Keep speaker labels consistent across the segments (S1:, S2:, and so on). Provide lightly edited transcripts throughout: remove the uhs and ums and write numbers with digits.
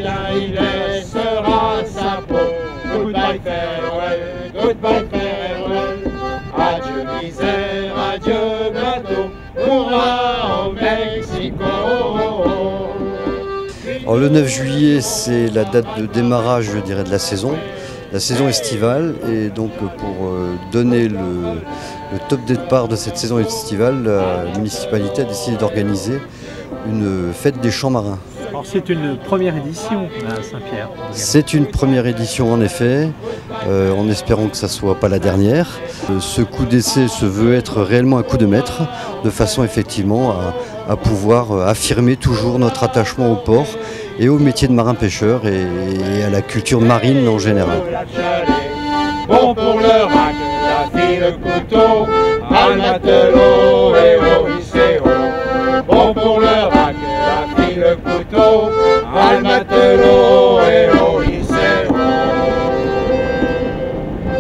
S1: vilain, il laissera sa peau. Goodbye farewell, goodbye farewell. Adieu misère, adieu bateau, hurrah au Mexico.
S2: Alors, le 9 juillet, c'est la date de démarrage, je dirais, de la saison estivale. Et donc, pour donner le top départ de cette saison estivale, la municipalité a décidé d'organiser une fête des champs marins.
S3: Alors, c'est une première édition à Saint-Pierre.
S2: C'est une première édition en effet, en espérant que ça ne soit pas la dernière. Ce coup d'essai se veut être réellement un coup de maître, de façon effectivement à pouvoir affirmer toujours notre attachement au port et au métier de marin-pêcheur et à la culture marine en général.
S1: Bon pour le rack, la fille le couteau, un matelot et au lycéo. Bon pour le rack, la fille le couteau, un matelot et au lycéo.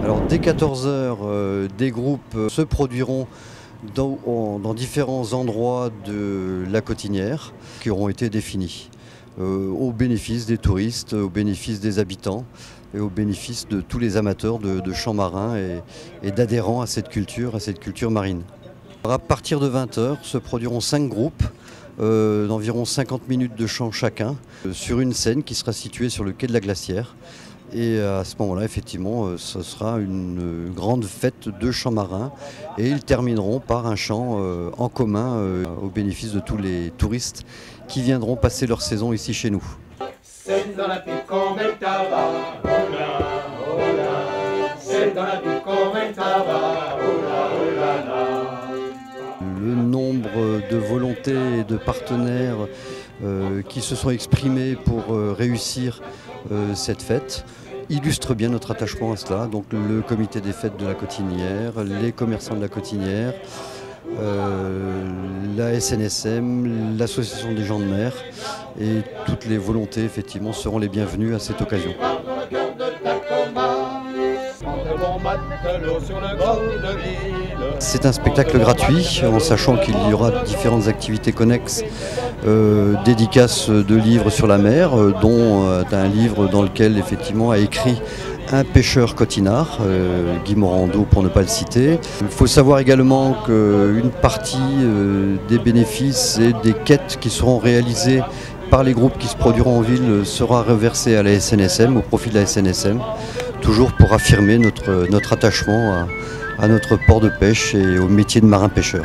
S2: Alors dès 14h, des groupes se produiront dans différents endroits de la Cotinière qui auront été définis au bénéfice des touristes, au bénéfice des habitants et au bénéfice de tous les amateurs de champs marins et d'adhérents à cette culture marine. Alors, à partir de 20h se produiront 5 groupes d'environ 50 minutes de chant chacun sur une scène qui sera située sur le quai de la Glacière. Et à ce moment-là, effectivement, ce sera une grande fête de chants marins et ils termineront par un chant en commun au bénéfice de tous les touristes qui viendront passer leur saison ici chez nous.
S1: C'est dans la pipe qu'on met le tabac, oh là, oh là. C'est dans la pipe qu'on met le tabac, oh là, oh là là.
S2: Le nombre de volontés et de partenaires qui se sont exprimés pour réussir cette fête illustre bien notre attachement à cela. Donc le comité des fêtes de la Cotinière, les commerçants de la Cotinière, la SNSM, l'association des gens de mer et toutes les volontés effectivement seront les bienvenues à cette occasion. C'est un spectacle gratuit en sachant qu'il y aura différentes activités connexes, dédicaces de livres sur la mer, dont un livre dans lequel effectivement a écrit un pêcheur cotinard, Guy Morando pour ne pas le citer. Il faut savoir également qu'une partie des bénéfices et des quêtes qui seront réalisées par les groupes qui se produiront en ville sera reversée à la SNSM, au profit de la SNSM, toujours pour affirmer notre attachement à notre port de pêche et au métier de marin-pêcheur.